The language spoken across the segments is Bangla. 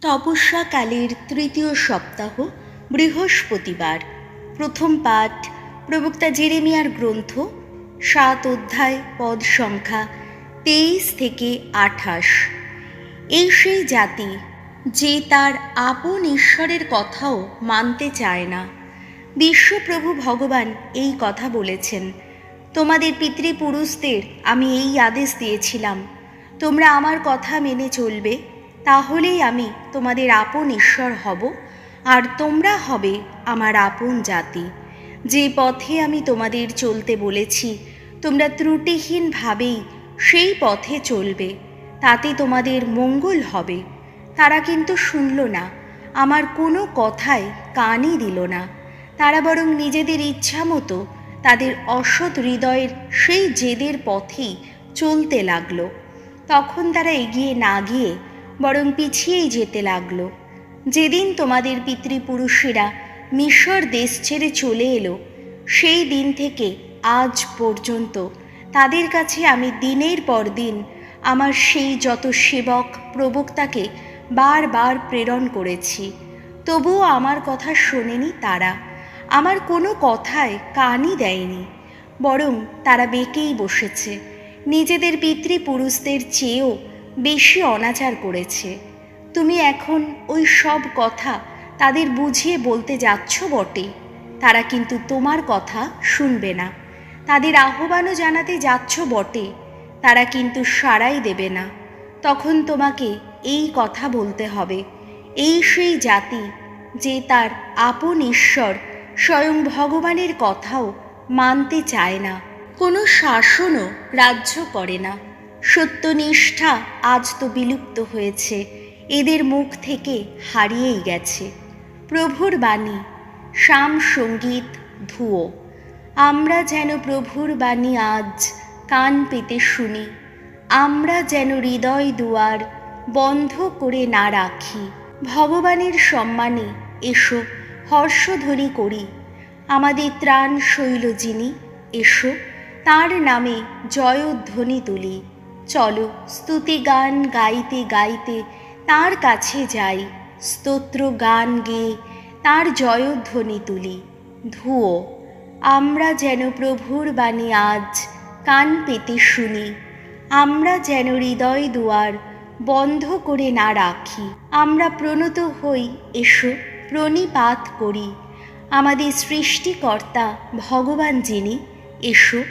তপস্যাকালের তৃতীয় সপ্তাহ, বৃহস্পতিবার। প্রথম পাঠ প্রবক্তা জেরেমিয়ার গ্রন্থ, 7 অধ্যায়, পদ সংখ্যা 23 থেকে 28। এই সেই জাতি যে তার আপন ঈশ্বরের কথাও মানতে চায় না। বিশ্বপ্রভু ভগবান এই কথা বলেছেন, তোমাদের পিতৃপুরুষদের আমি এই আদেশ দিয়েছিলাম, তোমরা আমার কথা মেনে চলবে, তাহলেই আমি তোমাদের আপন ঈশ্বর হব, আর তোমরা হবে আমার আপন জাতি। যে পথে আমি তোমাদের চলতে বলেছি, তোমরা ত্রুটিহীনভাবেই সেই পথে চলবে, তাতে তোমাদের মঙ্গল হবে। তারা কিন্তু শুনল না, আমার কোনো কথায় কানই দিল না। তারা বরং নিজেদের ইচ্ছা মতো তাদের অসৎ হৃদয়ের সেই জেদের পথেই চলতে লাগলো। তখন তারা এগিয়ে না গিয়ে বরং পিছিয়েই যেতে লাগলো। যেদিন তোমাদের পিতৃপুরুষেরা মিশর দেশ ছেড়ে চলে এলো, সেই দিন থেকে আজ পর্যন্ত তাদের কাছে আমি দিনের পর দিন আমার সেই যত সেবক প্রবক্তাকে বারবার প্রেরণ করেছি, তবুও আমার কথা শোনেনি। তারা আমার কোনো কথায় কানই দেয়নি, বরং তারা বেঁকেই বসেছে, নিজেদের পিতৃপুরুষদের চেয়েও বেশি অনাচার করেছে। তুমি এখন ওই সব কথা তাদের বুঝিয়ে বলতে যাচ্ছ বটে, তারা কিন্তু তোমার কথা শুনবে না। তাদের আহ্বানও জানাতে যাচ্ছ বটে, তারা কিন্তু সাড়াই দেবে না। তখন তোমাকে এই কথা বলতে হবে, এই সেই জাতি যে তার আপন ঈশ্বর স্বয়ং ভগবানের কথাও মানতে চায় না, কোনো শাসনও রাজ্য করে না। সত্যনিষ্ঠা আজ তো বিলুপ্ত হয়েছে, এদের মুখ থেকে হারিয়েই গেছে। প্রভুর বাণী, শাম সঙ্গীত, ধুয়ো। আমরা যেন প্রভুর বাণী আজ কান পেতে শুনি, আমরা যেন হৃদয় দুয়ার বন্ধ করে না রাখি। ভগবানের সম্মানে এসো হর্ষধ্বনি করি, আমাদের ত্রাণ শৈল যিনি, এসো তাঁর নামে জয়ধ্বনি তুলি। চলো স্তুতি গান গাইতে গাইতে তাঁর কাছে যাই, স্তোত্র গান গেয়ে তাঁর জয়ধ্বনি তুলি। ধুয়ো। আমরা যেন প্রভুর বাণী আজ কান পেতে শুনি, আমরা যেন হৃদয় দুয়ার বন্ধ করে না রাখি। আমরা প্রণত হই, এসো প্রণিপাত করি, আমাদের সৃষ্টিকর্তা ভগবান যিনি, এসো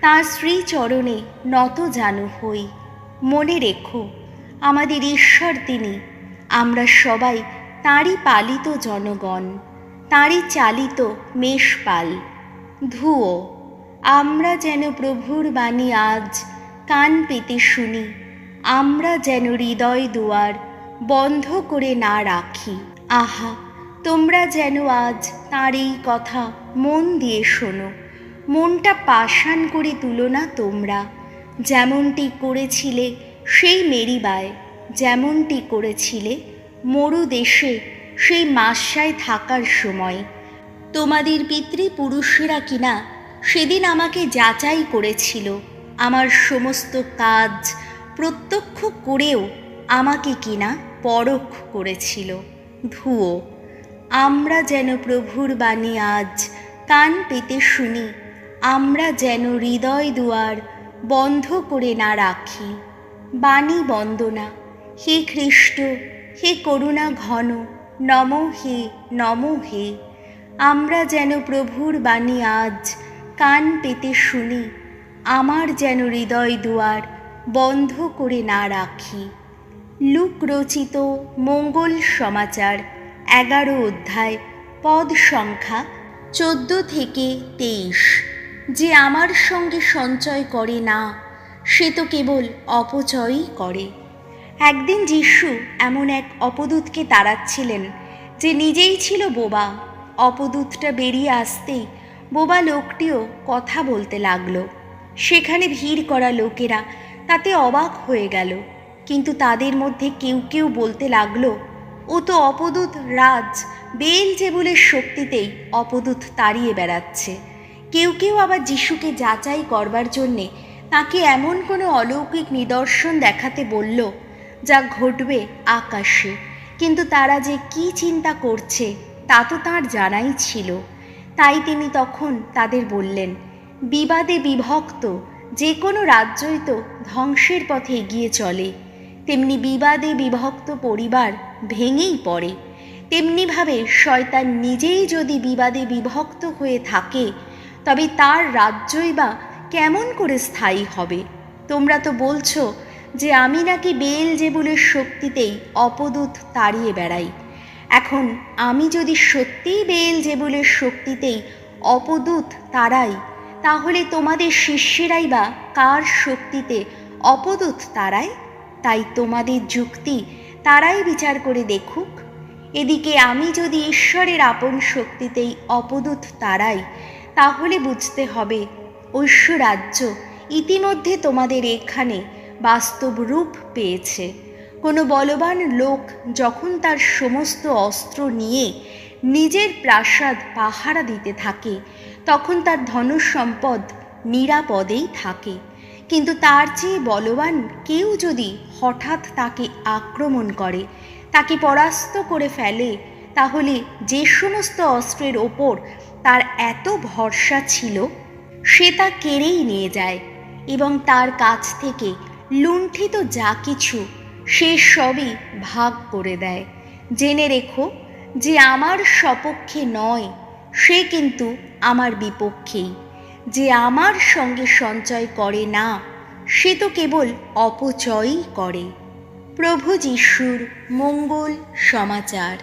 তাঁর শ্রীচরণে নত জানু হই। মনে রেখো, আমাদের ঈশ্বর তিনি, আমরা সবাই তাঁরই পালিত জনগণ, তাঁরই চালিত মেষপাল। ধুয়ো। আমরা যেন প্রভুর বাণী আজ কান পেতে শুনি, আমরা যেন হৃদয় দুয়ার বন্ধ করে না রাখি। আহা, তোমরা যেন আজ তাঁর এই কথা মন দিয়ে শোনো, মনটা পাষাণ করে তুলো না তোমরা, যেমনটি করেছিলে সেই মেরিবায়, যেমনটি করেছিলে মরু দেশে সেই মাসায় থাকার সময়। তোমাদের পিতৃপুরুষেরা কিনা সেদিন আমাকে যাচাই করেছিল, আমার সমস্ত কাজ প্রত্যক্ষ করেও আমাকে কিনা পরখ করেছিল। ধুয়ো। আমরা যেন প্রভুর বাণী আজ কান পেতে শুনি, আমরা যেন হৃদয় দুয়ার বন্ধ করে না রাখি। বাণী বন্দনা। হে খ্রিস্ট, হে করুণা ঘন, নম হে, নম হে। আমরা যেন প্রভুর বাণী আজ কান পেতে শুনি, আমার যেন হৃদয় দুয়ার বন্ধ করে না রাখি। লুক রচিত মঙ্গল সমাচার, 11 অধ্যায়, পদ সংখ্যা 14 থেকে 23। যে আমার সঙ্গে সঞ্চয় করে না, সে তো কেবল অপচয়ই করে। একদিন যিশু এমন এক অপদূতকে তাড়াচ্ছিলেন যে নিজেই ছিল বোবা। অপদূতটা বেরিয়ে আসতেই বোবা লোকটিও কথা বলতে লাগলো। সেখানে ভিড় করা লোকেরা তাতে অবাক হয়ে গেল, কিন্তু তাদের মধ্যে কেউ কেউ বলতে লাগলো, ও তো অপদূত রাজ বেলজেবুলের শক্তিতেই অপদূত তাড়িয়ে বেড়াচ্ছে। কেউ কেউ আবার যিশুকে যাচাই করবার জন্যে তাকে এমন কোনো অলৌকিক নিদর্শন দেখাতে বলল যা ঘটবে আকাশে, কিন্তু তারা যে কি চিন্তা করছে তা তো তাঁর জানাই ছিল। তাই তিনি তখন তাদের বললেন, বিবাদে বিভক্ত যে কোনো রাজ্যই তো ধ্বংসের পথে এগিয়ে চলে, তেমনি বিবাদে বিভক্ত পরিবার ভেঙেই পড়ে। তেমনিভাবে শয়তান নিজেই যদি বিবাদে বিভক্ত হয়ে থাকে, তবে তার রাজ্যই বা কেমন করে স্থায়ী হবে? তোমরা তো বলছো যে আমি নাকি বেয়েলজেবুলের শক্তিতেই অপদূত তাড়িয়ে বেড়াই। এখন আমি যদি সত্যিই বেয়েলজেবুলের শক্তিতেই অপদূত তাড়াই, তাহলে তোমাদের শিষ্যেরাই বা কার শক্তিতে অপদূত তাড়ায়? তাই তোমাদের যুক্তি তারাই বিচার করে দেখুক। এদিকে আমি যদি ঈশ্বরের আপন শক্তিতেই অপদূত তাড়াই, তাহলে বুঝতে হবে ঐশ্বরাজ্য ইতিমধ্যে তোমাদের এখানে বাস্তব রূপ পেয়েছে। কোনো বলবান লোক যখন তার সমস্ত অস্ত্র নিয়ে নিজের প্রাসাদ পাহারা দিতে থাকে, তখন তার ধনসম্পদ নিরাপদেই থাকে। কিন্তু তার চেয়ে বলবান কেউ যদি হঠাৎ তাকে আক্রমণ করে, তাকে পরাস্ত করে ফেলে, তাহলে যে সমস্ত অস্ত্রের ওপর তার এত ভরসা ছিল সে তা কেড়েই নিয়ে যায় এবং তার কাছ থেকে লুণ্ঠিত যা কিছু সে সবই ভাগ করে দেয়। জেনে রেখো যে আমার সপক্ষে নয়, সে কিন্তু আমার বিপক্ষেই। যে আমার সঙ্গে সঞ্চয় করে না, সে তো কেবল অপচয়ই করে। প্রভু যিশুর মঙ্গল সমাচার।